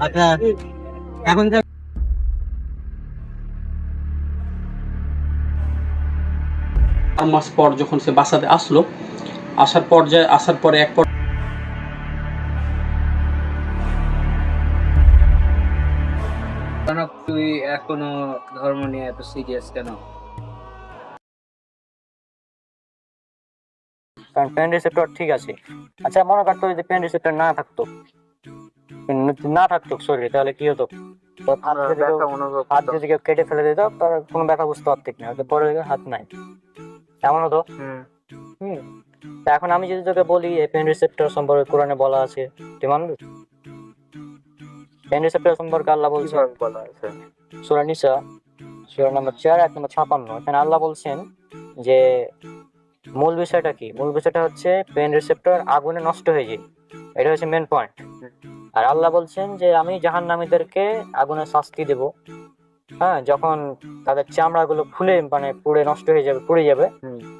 আচ্ছা, এখন মাস পর যখন সে বাসাতে আসলো, আসার পরে তুই এখনো ধর্ম নিয়ে এত সিরিয়াস কেন? কারণ পেন রিসেপ্টর ঠিক আছে। আচ্ছা মনে করতো যদি পেন রিসেপ্টর না থাকতো শরীরে, তাহলে কি হতো? তোর হাত যদি কেউ কেটে ফেলে দিত, তার কোনো ব্যথা বুঝতে পারতিস না, হয়তো পরে হাত নাই, এমন হতো। তা এখন আমি যদি তোকে বলি এই পেন রিসেপ্টর সম্পর্কে কোরআনে বলা আছে, তুই মানবি? পেন রিসেপ্টর সম্পর্কে আল্লাহ বলছেন সূরা নিসা সূরা নম্বর 4 আয়াত নম্বর 56, এখানে আল্লাহ বলছেন যে মূল বিষয়টা কি? মূল বিষয়টা হচ্ছে পেন রিসেপ্টর আগুনে নষ্ট হয়ে যায়, এটা হচ্ছে মেন পয়েন্ট। আর আল্লাহ বলছেন যে আমি জাহান্নামীদেরকে আগুনে শাস্তি দেব, হ্যাঁ, যখন তাদের চামড়াগুলো ফুলে মানে পুড়ে নষ্ট হয়ে যাবে, পুড়ে যাবে,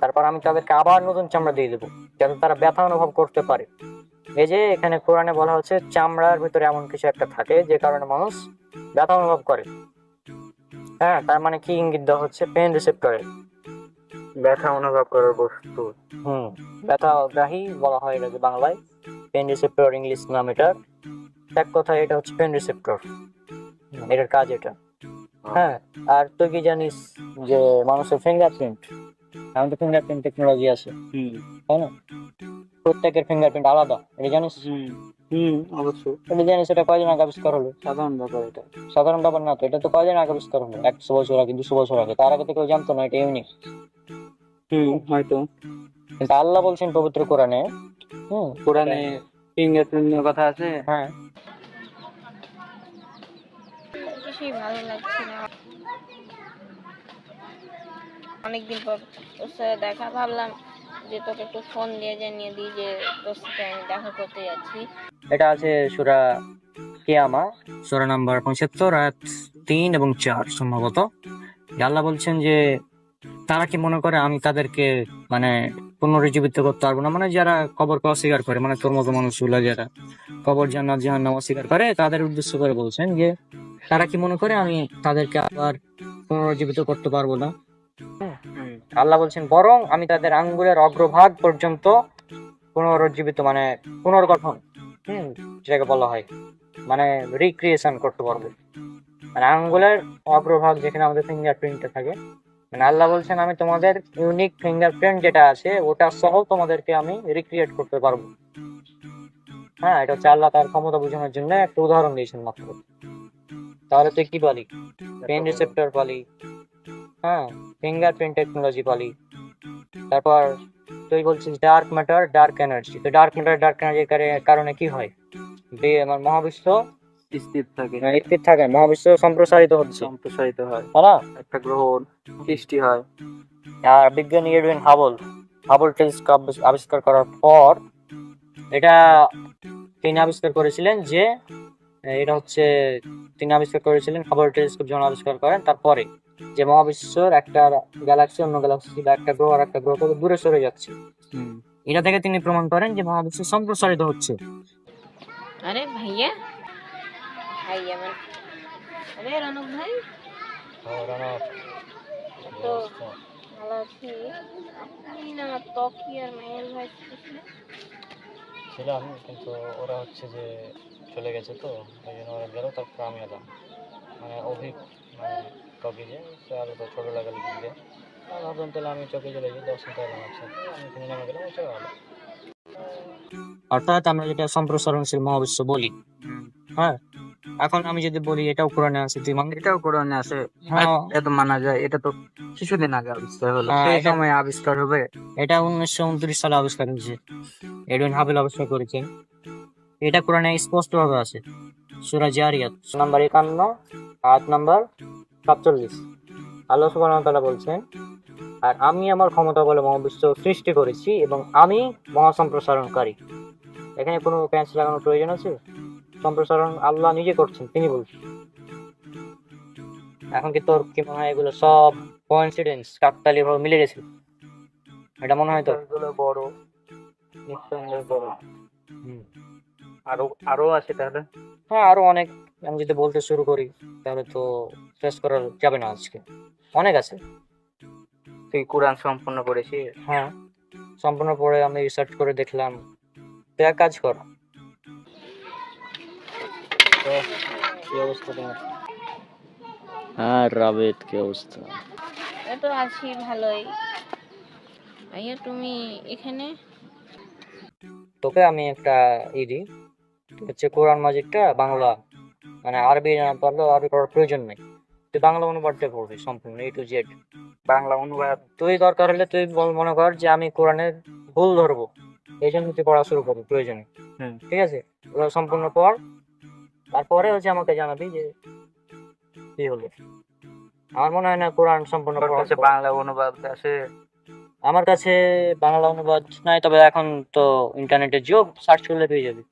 তারপর আমি তাদেরকে আবার নতুন চামড়া দিয়ে দেবো, যাতে তারা ব্যথা অনুভব করতে পারে। এই যে এখানে কোরআনে বলা হচ্ছে চামড়ার ভিতরে এমন কিছু একটা থাকে যে কারণে মানুষ ব্যথা অনুভব করে। হ্যাঁ, তার মানে কি ইঙ্গিত দেওয়া হচ্ছে? পেন রিসেপ্টরের ব্যথা অনুভব করার বস্তু। ব্যথাগ্রাহী বলা হয় এটাকে বাংলায়, পেন রিসেপ্টর ইংলিশ নাম এটার। এক কথা এটা হচ্ছে পেন রিসেপ্টর, এটার কাজ এটা। হ্যাঁ, আর তুই কি জানিস যে মানুষের ফিঙ্গারপ্রিন্ট, এখন তো ফিঙ্গারপ্রিন্ট টেকনোলজি আছে, তাই না? প্রত্যেকের ফিঙ্গারপ্রিন্ট আলাদা, এটা জানিস? অবশ্যই এটা জানিস এটা কয়দিন আগে আবিষ্কার হলো? সাধারণ ব্যাপার এটা। সাধারণ ব্যাপার না তো, এটা তো কয়দিন আগে আবিষ্কার হলো, 100 বছর আগে, 200 বছর আগে, তার আগে তো কেউ জানতো না, এটা ইউনিক। হয়তো কিন্তু আল্লাহ বলছেন পবিত্র কোরআনে, কোরআনে ফিঙ্গারপ্রিন্ট নিয়ে কথা আছে। হ্যাঁ, কিছুই ভালো লাগছে না, অনেকদিন পর তোর সাথে দেখা, ভাবলাম যে তোকে একটু ফোন দিয়ে জানিয়ে দিই যে তোর সাথে আমি দেখা করতে যাচ্ছি। এটা আছে সূরা কিয়ামা সূরা নাম্বার 75 আয়াত 3 এবং 4 সম্ভবত। আল্লাহ বলছেন যে তারা কি মনে করে আমি তাদেরকে মানে পুনরুজ্জীবিত করতে পারবো না, মানে যারা কবরকে অস্বীকার করে, মানে তোর মতো মানুষগুলো যারা কবর জান্নাত জাহান্নাম অস্বীকার করে, তাদের উদ্দেশ্য করে বলছেন যে তারা কি মনে করে আমি তাদেরকে আবার পুনরুজ্জীবিত করতে পারবো না। আল্লাহ বলছেন বরং আমি তাদের আঙ্গুলের অগ্রভাগ পর্যন্ত পুনরুজ্জীবিত মানে পুনর্গঠন, যেটাকে বলা হয় মানে রিক্রিয়েশন করতে পারবো। মানে আঙ্গুলের অগ্রভাগ যেখানে আমাদের ফিঙ্গারপ্রিন্টটা থাকে, মানে আল্লাহ বলছেন আমি তোমাদের ইউনিক ফিঙ্গারপ্রিন্ট যেটা আছে ওটা সহ তোমাদেরকে আমি রিক্রিয়েট করতে পারবো। হ্যাঁ, এটা হচ্ছে আল্লাহ তার ক্ষমতা বোঝানোর জন্য একটা উদাহরণ দিয়েছেন মাত্র। তাহলে তুই কি বলি? পেন রিসেপ্টর বলি, হ্যাঁ, ফিঙ্গারপ্রিন্ট টেকনোলজি বলি, তারপর তুই বলছিস ডার্ক ম্যাটার ডার্ক এনার্জি। তো ডার্ক ম্যাটার ডার্ক এনার্জির কারণে কি হয়? আমার মহাবিশ্ব স্থির থাকে, স্থির থাকে, মহাবিশ্ব সম্প্রসারিত হয়, তাই না? একটা গ্রহ সৃষ্টি হয়। আর বিজ্ঞানী এডুইন হাবল টেলিস্কোপ আবিষ্কার করার পর এটা তিনি আবিষ্কার করেছিলেন যে এটা হচ্ছে তিনি আবিষ্কার করেছিলেন হাবল টেলিস্কোপ যখন আবিষ্কার করেন, তারপরে যে মহাবিশ্বের একটা গ্যালাক্সি অন্য গ্যালাক্সি বা একটা গ্রহ আর একটা গ্রহ থেকে দূরে সরে যাচ্ছে, এটা থেকে তিনি প্রমাণ করেন যে মহাবিশ্ব সম্প্রসারিত হচ্ছে। আরে ভাইয়া, ভাইয়া মানে আরে রনক ভাই, তো ভালো আছি। আপনি না তকি আর মাইল ভাই ছিলাম, কিন্তু ওরা হচ্ছে যে চলে গেছে, তো ওই জন্য ওরা গেল, তারপর আমি এলাম। মানে অভিক মানে টকি যে সে আরো তো ছোটো লাগালে দিয়ে ভাবলাম তাহলে আমি চকে চলে যাই, 10 মিনিট এলাম একসাথে, আমি এখানে নেমে গেলাম, ও চলে গেল। অর্থাৎ আমরা যেটা সম্প্রসারণশীল মহাবিশ্ব বলি, হ্যাঁ, এখন আমি যদি বলি এটাও কোরআনে আছে, তুই মানবি? এটাও কোরআনে আছে, হ্যাঁ, এত মানা যায়। এটা তো কিছুদিন আগে আবিষ্কার হলো, হ্যাঁ, সেই সময় আবিষ্কার হবে। এটা 1929 সালে আবিষ্কার হয়েছে, এডুইন হাবেল আবিষ্কার করেছেন। এটা কোরআনে স্পষ্ট ভাবে আছে, সূরা জারিয়াত নাম্বার 51 আয়াত নাম্বার 47। আল্লাহ সুবহানাহু ওয়া তাআলা বলছেন, আর আমি আমার ক্ষমতা বলে মহাবিশ্ব সৃষ্টি করেছি এবং আমি মহাসম্প্রসারণকারী। এখানে কোনো প্যাঁচ লাগানোর প্রয়োজন আছে? সম্প্রসারণ আল্লাহ নিজে করছেন, তিনি বলছেন। এখন কি তোর কি মনে হয় এগুলো সব কোইন্সিডেন্স, কাকতালীয় ভাবে মিলে গেছে? এটা মনে হয় তোর? এগুলো বড়, নিঃসন্দেহে বড়। হুম। আরো আছে তাহলে? হ্যাঁ, আরো অনেক। আমি যদি বলতে শুরু করি তাহলে তো শেষ করা যাবে না আজকে। অনেক আছে। তুই কোরআন সম্পূর্ণ করেছিস? হ্যাঁ, সম্পূর্ণ পড়ে আমি রিসার্চ করে দেখলাম। তুই এক কাজ কর। তো কি অবস্থা তোমার? হ্যাঁ রাবেদ, কি অবস্থা? এ তো আছি ভালোই। ভাইয়া তুমি এখানে? তোকে আমি একটা দিই, হচ্ছে কোরআন মাজিদটা বাংলা, মানে আরবি না পারলেও আরবি পড়ার প্রয়োজন নেই। তুই বাংলা অনুবাদটা পড়বি সম্পূর্ণ A to Z। বাংলা অনুবাদ? তুই দরকার হলে তুই মনে কর যে আমি কোরআনের ভুল ধরবো, এই জন্য তুই পড়া শুরু করবি প্রয়োজনে। হুম। ঠিক আছে, ওগুলো সম্পূর্ণ পড়, তারপরে হচ্ছে আমাকে জানাবি যে কি হলো। আমার মনে হয় না কোরআন সম্পূর্ণ তোর পড়ার কাছে পর- বাংলা অনুবাদ আছে? আমার কাছে বাংলা অনুবাদ নাই, তবে এখন তো ইন্টারনেটের যুগ, সার্চ করলে পেয়ে যাবি।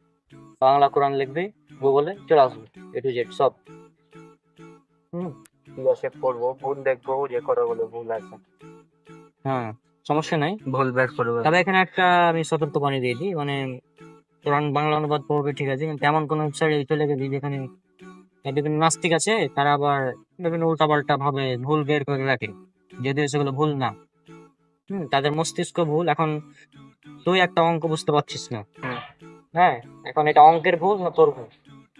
বাংলা কোরআন লিখবি, গুগলে চলে আসবে A to Z সব। হুম। ঠিক আছে, পড়বো, ভুল দেখবো যে কতগুলো ভুল আছে। হ্যাঁ, সমস্যা নাই। ভুল বের করবো। তবে এখানে একটা আমি সতর্কবাণী দিয়ে দিই, মানে কোরআন বাংলা অনুবাদ পড়বে ঠিক আছে, কিন্তু এমন কোনো ওয়েবসাইটে চলে গেলি যেখানে বিভিন্ন নাস্তিক আছে, তারা আবার বিভিন্ন উল্টাপাল্টা ভাবে ভুল বের করে রাখে, যদিও সেগুলো ভুল না। তাদের মস্তিষ্ক ভুল। এখন তুই একটা অঙ্ক বুঝতে পারছিস না, হুম। হ্যাঁ, এখন এটা অঙ্কের ভুল না তোর ভুল?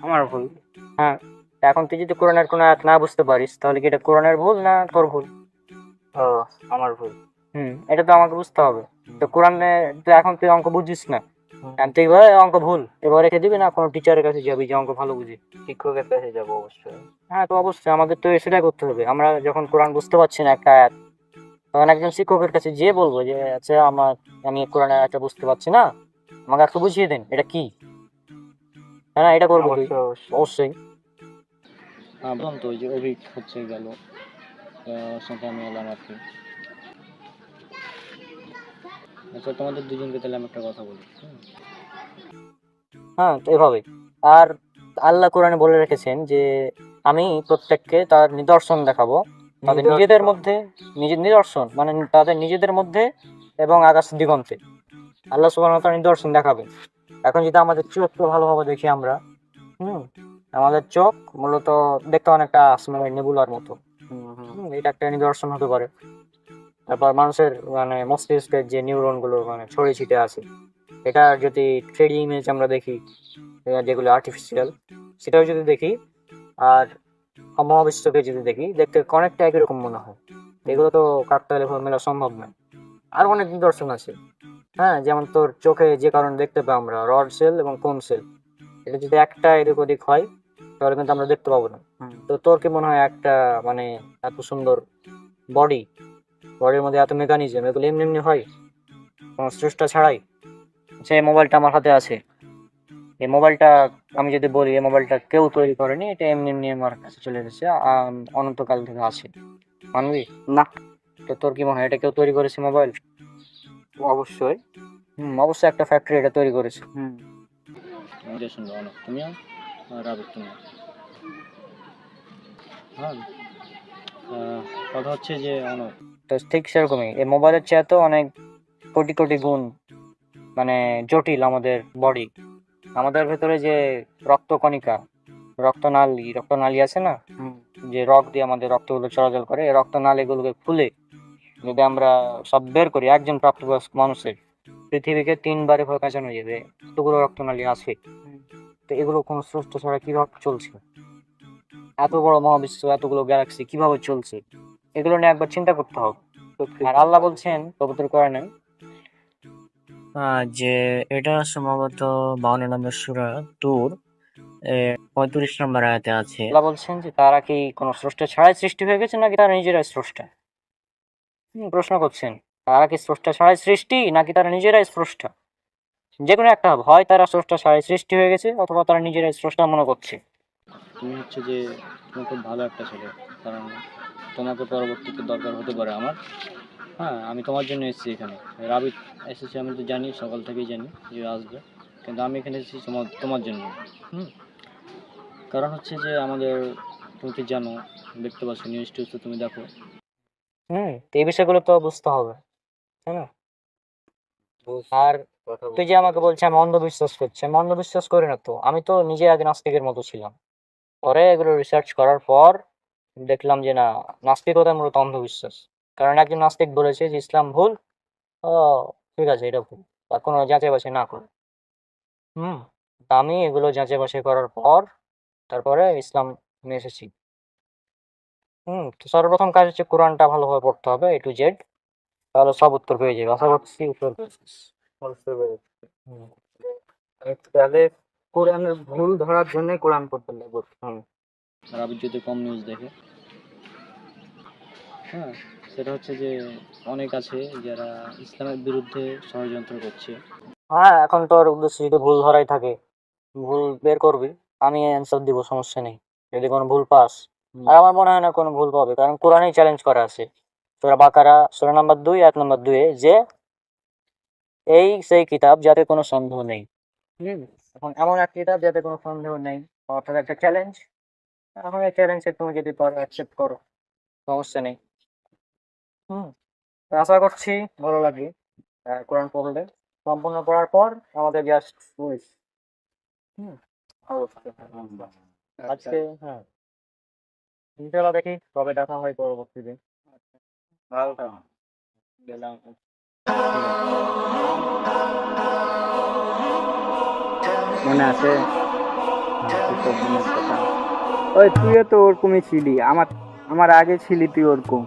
আমার ভুল। হ্যাঁ, তা এখন তুই যদি কোরআনের কোনো আয়াত না বুঝতে পারিস, তাহলে কি এটা কোরআনের ভুল না তোর ভুল? ও, আমার ভুল। এটা তো আমাকে বুঝতে হবে। তো কোরআনে এখন তুই অঙ্ক বুঝিস না, হুম। আর তুই এবার অঙ্ক ভুল এবার রেখে দিবি না, কোনো টিচারের কাছে যাবি যে অঙ্ক ভালো বুঝি? শিক্ষকের কাছে যাবো অবশ্যই। হ্যাঁ, তো অবশ্যই আমাদের তো সেটাই করতে হবে। আমরা যখন কোরআন বুঝতে পারছি না একটা আয়াত, তখন একজন শিক্ষকের কাছে যেয়ে বলবো যে আচ্ছা আমি কোরআনের আয়াতটা বুঝতে পারছি না, আমাকে একটু বুঝিয়ে দেন এটা কি। হ্যাঁ, এটা করবো তুই অবশ্যই অবশ্যই। অবশ্যই। হ্যাঁ বললাম তো, ওই যে অভিক হচ্ছে গেল, ওর সাথে আমি এলাম আর কি। আচ্ছা তোমাদের দুজনকে তাহলে আমি একটা কথা বলি। হ্যাঁ, তো এভাবে। আর আল্লাহ কোরআনে বলে রেখেছেন যে আমি প্রত্যেককে তার নিদর্শন দেখাবো, তাদের নিদর্শন? নিজেদের মধ্যে, নিজের নিদর্শন মানে তাদের নিজেদের মধ্যে এবং আকাশ দিগন্তে আল্লাহ সুবহানাহু ওয়া তাআলা নিদর্শন দেখাবেন। এখন যদি আমাদের চোখকে ভালোভাবে দেখি আমরা, আমাদের চোখ মূলত দেখতে অনেকটা আসমানের নেবুলার মতো। এটা একটা নিদর্শন হতে পারে। তারপর মানুষের মানে মস্তিষ্কের যে নিউরন গুলো মানে ছড়িয়ে ছিটে আছে, এটা যদি 3D ইমেজ আমরা দেখি, যেগুলো আর্টিফিশিয়াল, সেটাও যদি দেখি, আর মহাবিশ্বকে যদি দেখি, দেখতে অনেকটা একই রকম মনে হয়। এগুলো তো কাকতালীয় ভাবে মেলা সম্ভব নয়। আর অনেক নিদর্শন আছে। হ্যাঁ, যেমন তোর চোখে যে কারণে দেখতে পাই আমরা রড সেল এবং কোন সেল, এটা যদি একটা এদিক ওদিক হয় তাহলে কিন্তু আমরা দেখতে পাবো না। তো তোর কি মনে হয় একটা মানে এত সুন্দর বডির মধ্যে এত মেকানিজম, এগুলো এমনি এমনি হয় কোনো স্রষ্টা ছাড়াই? সেই মোবাইলটা আমার হাতে আছে, এই মোবাইলটা আমি যদি বলি এই মোবাইলটা কেউ তৈরি করেনি, এটা এমনি এমনি আমার কাছে চলে এসেছে, অনন্তকাল থেকে আছে। মানবি? না। তো তোর কি মনে হয় এটা কেউ তৈরি করেছে মোবাইল? অবশ্যই। অবশ্যই একটা ফ্যাক্টরি এটা তৈরি করেছে। আমাদের শুনবো অনেক, তুমিও আর রাবেদ তুমি। হ্যাঁ, কথা হচ্ছে যে অনেক তো ঠিক সেরকমই এই মোবাইলের চেয়ে তো অনেক কোটি কোটি গুণ মানে জটিল আমাদের বডি। আমাদের ভেতরে যে রক্তকণিকা, রক্তনালী আছে না, যে রক দিয়ে আমাদের রক্তগুলো চলাচল করে, এই রক্তনালীগুলোকে খুলে যদি আমরা সব বের করি, একজন প্রাপ্তবয়স্ক মানুষের পৃথিবীকে 3 বারে ভয় কাঁচানো যাবে, এতগুলো রক্তনালী আছে। তো এগুলো কোনো স্রষ্টা ছাড়া কিভাবে চলছে? এত বড় মহাবিশ্ব, এতগুলো গ্যালাক্সি কিভাবে চলছে, এগুলো নিয়ে একবার চিন্তা করতে হবে। আর আল্লাহ বলছেন পবিত্র কোরআনে যে এটা সম্ভবত 52 নম্বর সূরা তুর 35 নম্বর আয়াতে আছে, আল্লাহ বলছেন যে তারা কি কোনো স্রষ্টা ছাড়াই সৃষ্টি হয়ে গেছে নাকি তারা নিজেরাই স্রষ্টা? প্রশ্ন করছেন, তারা কি স্রষ্টা ছাড়াই সৃষ্টি নাকি তারা নিজেরাই স্রষ্টা? যে কোনো একটা হবে, হয় তারা স্রষ্টা ছাড়াই সৃষ্টি হয়ে গেছে অথবা তারা নিজেরাই স্রষ্টা মনে করছে। তুমি হচ্ছে যে তুমি খুব ভালো একটা ছেলে, কারণ তোমাকে পরবর্তীতে দরকার হতে পারে আমার। হ্যাঁ, আমি তোমার জন্য এসেছি এখানে। রাবিত এসেছে আমি তো জানি, সকাল থেকেই জানি যে আসবে, কিন্তু আমি এখানে এসেছি তোমার জন্য। কারণ হচ্ছে যে আমাদের, তুমি তো জানো, দেখতে পাচ্ছ নিউজ টিউজ তো তুমি দেখো। তো এই বিষয়গুলো তো বুঝতে হবে, তাই না? আর তুই যে আমাকে বলছিস আমি অন্ধবিশ্বাস করছি, আমি অন্ধবিশ্বাস করি না তো। আমি তো নিজে আগে নাস্তিকের মতো ছিলাম, পরে এগুলো রিসার্চ করার পর দেখলাম যে না, নাস্তিকতা মূলত অন্ধবিশ্বাস। কারণ একজন নাস্তিক বলেছে যে ইসলাম ভুল, ও ঠিক আছে এটা ভুল, বা কোনো যাচাই বাছাই না করে। হুম, তা আমি এগুলো যাচাই বাছাই করার পর তারপরে ইসলাম নিয়ে এসেছি। তো সর্বপ্রথম কাজ হচ্ছে কোরআনটা ভালোভাবে পড়তে হবে A to Z, তাহলে সব উত্তর পেয়ে যাবে। আশা করছি উত্তর পেয়েছিস। বুঝতে পেরেছি। হুম। তাহলে কোরআনের ভুল ধরার জন্য কোরআন পড়তে লাগবে। রাবির যদি কম নিউজ দেখে, হ্যাঁ, সেটা হচ্ছে যে অনেক আছে যারা ইসলামের বিরুদ্ধে ষড়যন্ত্র করছে। হ্যাঁ, এখন তোর উদ্দেশ্য যদি ভুল ধরাই থাকে, ভুল বের করবি, আমি অ্যান্সার দিব, সমস্যা নেই। যদি কোনো ভুল পাস, আর আমার মনে হয় না কোনো ভুল পাবে, কারণ কোরআনেই চ্যালেঞ্জ করা আছে। সূরা বাকারা সূরা নাম্বার 2 আয়াত নাম্বার 2 যে এই সেই কিতাব যাতে কোনো সন্দেহ নেই। এখন এমন এক কিতাব যাতে কোনো সন্দেহ নেই, অর্থাৎ একটা চ্যালেঞ্জ। এখন এই চ্যালেঞ্জে তুমি যদি পারো অ্যাকসেপ্ট করো, সমস্যা নেই। তো আশা করছি ভালো লাগে কোরআন পড়লে। সম্পূর্ণ পড়ার পর আমাদের জাস্ট উইশ। অবশ্যই। আজকে হ্যাঁ, ইনশাআল্লাহ দেখি কবে দেখা হয় পরবর্তীতে। ভালো থাকো। গেলাম। মনে আছে? কথা। ওই তুইও তো ওরকমই ছিলি, আমার আমার আগে ছিলি তুই ওরকম।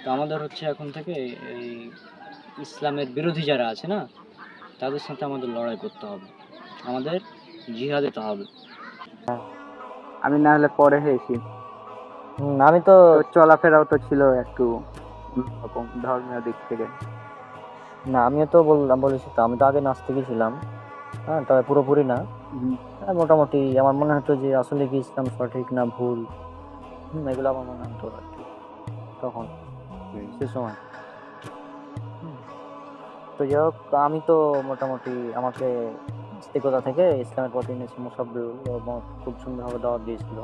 তো আমাদের হচ্ছে এখন থেকে এই ইসলামের বিরোধী যারা আছে না, তাদের সাথে আমাদের লড়াই করতে হবে, আমাদের জিহাদ দিতে হবে। আমি না হলে পরে হয়েছি। আমি তো তোর চলাফেরাও তো ছিল একটু রকম ধর্মীয় দিক থেকে। না, আমিও তো বলেছি তো, আমি তো আগে নাস্তিকই ছিলাম। হ্যাঁ, তবে পুরোপুরি না। হ্যাঁ, মোটামুটি আমার মনে হতো যে আসলে কি ইসলাম সঠিক না ভুল, এগুলো আমার মনে হতো আর কি তখন, সে সময়। তো যাই হোক, আমি তো মোটামুটি আমাকে নাস্তিকতা থেকে ইসলামের প্রতি এনেছি মুসাব্বিরুল, এবং খুব সুন্দরভাবে দাওয়াত দিয়েছিল।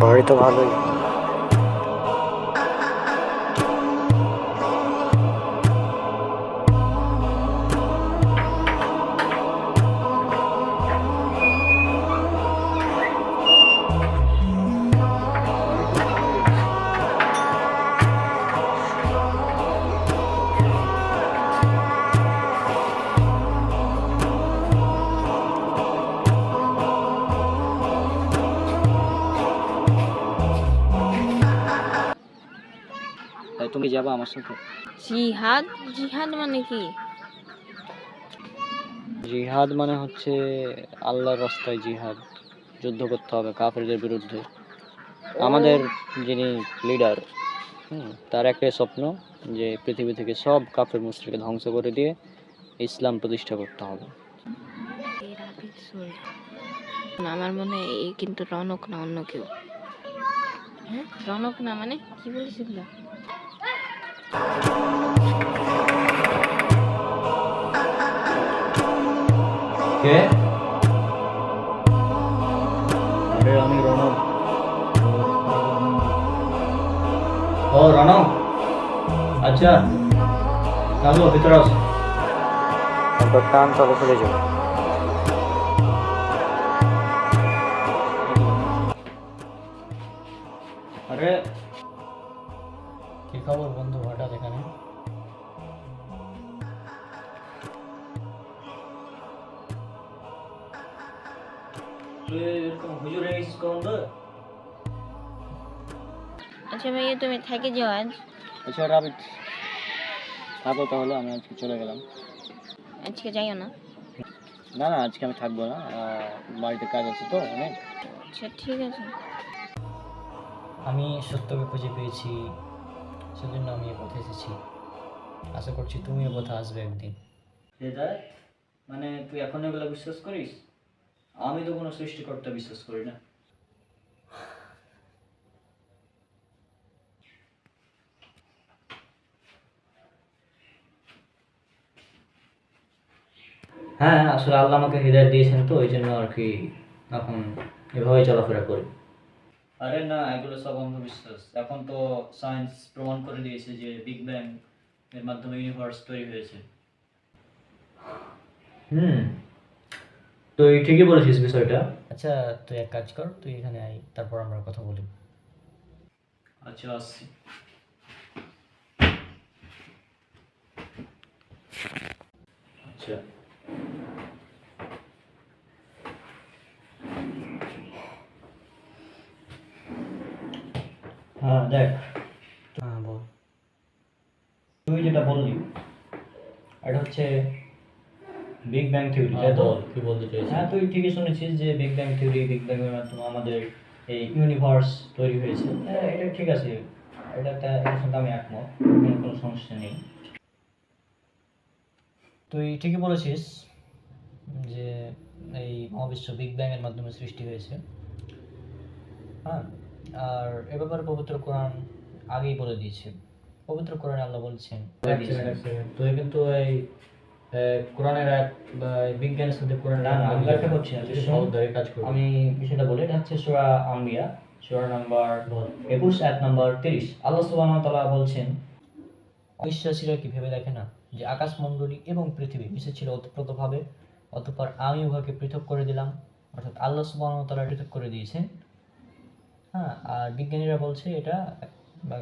বাড়ি তো ভালোই। তাই তুমি যাবা আমার সাথে? জিহাদ? জিহাদ মানে কি? জিহাদ মানে হচ্ছে আল্লাহর রাস্তায় জিহাদ, যুদ্ধ করতে হবে কাফেরদের বিরুদ্ধে। আমাদের যিনি লিডার, তার একটাই স্বপ্ন যে পৃথিবী থেকে সব কাফের মুশরিককে ধ্বংস করে দিয়ে ইসলাম প্রতিষ্ঠা করতে হবে। না, আমার মনে হয় এই কিন্তু রনক না, অন্য কেউ। হ্যাঁ, রনক না মানে কি বলেছিল? কে? আরে আমি রনক। ও রনক, আচ্ছা চলো ভিতরে আসো। টান চলো, চলে যাও। আরে কি খবর বন্ধু, হঠাৎ এখানে? আচ্ছা ভাইয়া, তুমি থেকে যাও আজ? আচ্ছা রাবিট, থাকো তাহলে, আমি আজকে চলে গেলাম। আজকে যাইও না? না না, আজকে আমি থাকবো না, বাড়িতে কাজ আছে তো অনেক। আচ্ছা ঠিক আছে। আমি সত্যকে খুঁজে পেয়েছি, সেজন্য আমি এ পথে এসেছি। আশা করছি তুমি এ পথে আসবে একদিন। হৃদয়, মানে তুই এখন এগুলো বিশ্বাস করিস? আমি তো কোনো সৃষ্টিকর্তা বিশ্বাস করি না। হ্যাঁ, আসলে আল্লাহ আমাকে হৃদায়ত দিয়েছেন, তো ওই জন্য আর কি এখন এভাবেই চলাফেরা করি। আরে না, এগুলো সব অন্ধবিশ্বাস। এখন তো সায়েন্স প্রমাণ করে দিয়েছে যে বিগ ব্যাং এর মাধ্যমে ইউনিভার্স তৈরি হয়েছে। তুই ঠিকই বলেছিস বিষয়টা। আচ্ছা তুই এক কাজ কর, তুই এখানে আয়, তারপর আমরা কথা বলি। আচ্ছা, আসছি। আচ্ছা, হ্যাঁ দেখ, হ্যাঁ বল। তুই যেটা বললি এটা হচ্ছে বিগ ব্যাং থিওরি, তাই তো? কি বলতে চাইছিস? হ্যাঁ, তুই ঠিকই শুনেছিস যে big bang theory, big bang এর মাধ্যমে আমাদের এই ইউনিভার্স তৈরি হয়েছে। হ্যাঁ, এটা ঠিক আছে, এটার সাথে আমি একমত, কোনো সমস্যা নেই। তুই ঠিকই বলেছিস যে এই মহাবিশ্ব বিগ ব্যাং এর মাধ্যমে সৃষ্টি হয়েছে। হ্যাঁ, আর এ ব্যাপারে পবিত্র কোরআন আগেই বলে দিয়েছে। পবিত্র কোরআনে আল্লাহ বলছেন, তুই কিন্তু এই কোরআনের এক বিজ্ঞানের সাথে কোরআন না আমি ব্যাখ্যা করছি না, আমি বিষয়টা বলি। এটা হচ্ছে সূরা আম্বিয়া, সূরা নাম্বার 21 আয়াত নাম্বার 30। আল্লাহ সুবহানাহু ওয়া তাআলা বলছেন, অবিশ্বাসীরা কি ভেবে দেখে না যে আকাশমণ্ডলী এবং পৃথিবী মিশে ছিল ওতপ্রোতভাবে, অতঃপর আমি উহাকে পৃথক করে দিলাম। অর্থাৎ আল্লাহ সুবহানাহু ওয়া তাআলা পৃথক করে দিয়েছেন। হ্যাঁ, আর বিজ্ঞানীরা বলছে এটা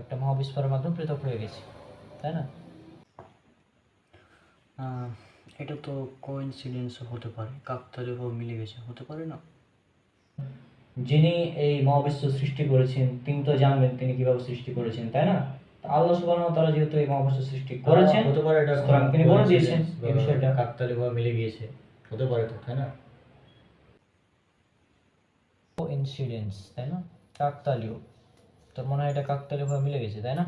একটা মহাবিস্ফোরণের মাধ্যমে পৃথক হয়ে গেছে, তাই না? এটা তো কোইন্সিডেন্সও হতে পারে, কাকতালীয়ভাবে মিলে গেছে, হতে পারে না? যিনি এই মহাবিশ্ব সৃষ্টি করেছেন তিনি তো জানবেন তিনি কিভাবে সৃষ্টি করেছেন, তাই না? আল্লাহ সুবহানাহু ওয়া তাআলা যেহেতু এই মহাবিশ্ব সৃষ্টি করেছেন, হতে পারে এটা সুতরাং তিনি বলে দিয়েছেন এই বিষয়টা। কাকতালীয়ভাবে মিলে গিয়েছে, হতে পারে তো, তাই না? কোইন্সিডেন্স, তাই না? কাকতালীয়, তোর মনে হয় এটা কাকতালীয়ভাবে মিলে গেছে, তাই না?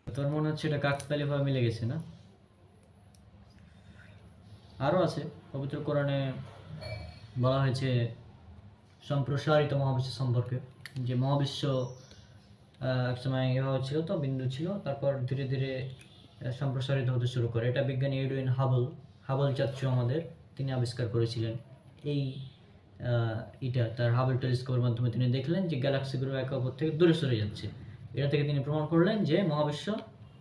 তোর মনে হচ্ছে এটা কাকতালীয়ভাবে মিলে গেছে না? আরও আছে, পবিত্র কোরআনে বলা হয়েছে সম্প্রসারিত মহাবিশ্ব সম্পর্কে, যে মহাবিশ্ব একসময় এভাবে ছিল, তো বিন্দু ছিল, তারপর ধীরে ধীরে সম্প্রসারিত হতে শুরু করে। এটা বিজ্ঞানী এডুইন হাবল চাচ্চু আমাদের, তিনি আবিষ্কার করেছিলেন এই এটা তার হাবল টেলিস্কোপের মাধ্যমে তিনি দেখলেন যে গ্যালাক্সিগুলো একে অপর থেকে দূরে সরে যাচ্ছে। এটা থেকে তিনি প্রমাণ করলেন যে মহাবিশ্ব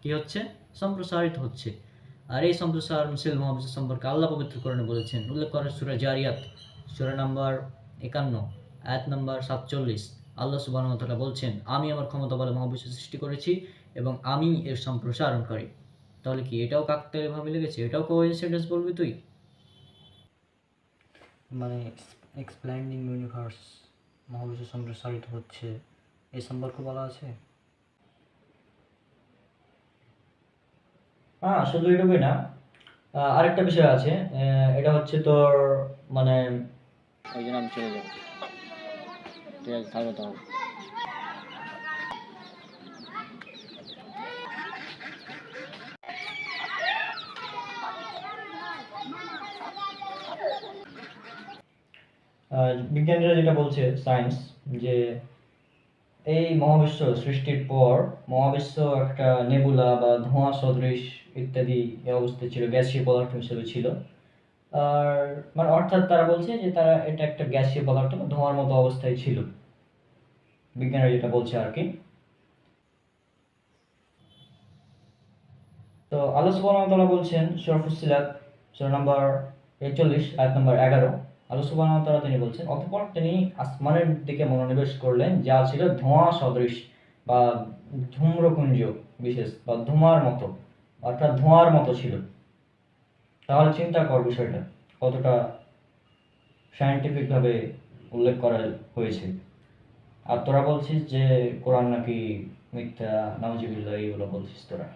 কি হচ্ছে, সম্প্রসারিত হচ্ছে। আর এই সম্প্রসারণশীল মহাবিশ্ব সম্পর্কে আল্লাহ পবিত্র কোরআনে বলেছেন, উল্লেখ করেন সূরা জারিয়াত, সূরা নাম্বার 51 আয়াত নাম্বার 47। আল্লাহ সুবহানাহু ওয়া তাআলা বলছেন, আমি আমার ক্ষমতা বলে মহাবিশ্ব সৃষ্টি করেছি এবং আমি এর সম্প্রসারণকারী। তাহলে কি এটাও কাকতালীয়ভাবে লেগেছে? এটাও কোইন্সিডেন্স বলবি তুই? মানে এক্সপ্যান্ডিং ইউনিভার্স, মহাবিশ্ব সম্প্রসারিত হচ্ছে, এই সম্পর্কে বলা আছে? হ্যাঁ, শুধু এটুকুই না, আরেকটা বিষয় আছে। এটা হচ্ছে তোর মানে ওই জন্য আমি চলে যাবো। ঠিক আছে, থাকো তাহলে। বিজ্ঞানীরা যেটা বলছে, সায়েন্স, যে এই মহাবিশ্ব সৃষ্টির পর মহাবিশ্ব একটা নেবুলা বা ধোঁয়া সদৃশ ইত্যাদি এই অবস্থায় ছিল, গ্যাসীয় পদার্থ হিসেবে ছিল। আর মানে অর্থাৎ তারা বলছে যে তারা এটা একটা গ্যাসীয় পদার্থ বা ধোঁয়ার মতো অবস্থায় ছিল, বিজ্ঞানীরা যেটা বলছে আর কি। তো আল্লাহ সুবহানাহু ওয়া তাআলা বলছেন সূরা ফুসসিলাত, সূরা নাম্বার 41 আয়াত নাম্বার 11। আল্লাহ সুবহানাহু ওয়া তাআলা তিনি বলছেন, অতঃপর তিনি আসমানের দিকে মনোনিবেশ করলেন যা ছিল ধোঁয়া সদৃশ বা ধূম্রপুঞ্জ বিশেষ বা ধোঁয়ার মতো, অর্থাৎ ধোঁয়ার মতো ছিল। তাহলে চিন্তা কর বিষয়টা কতটা সায়েন্টিফিক ভাবে উল্লেখ করা হয়েছে। আর তোরা বলছিস যে কোরআন নাকি মিথ্যা, নাউজুবিল্লাহ, এইগুলো বলছিস তোরা।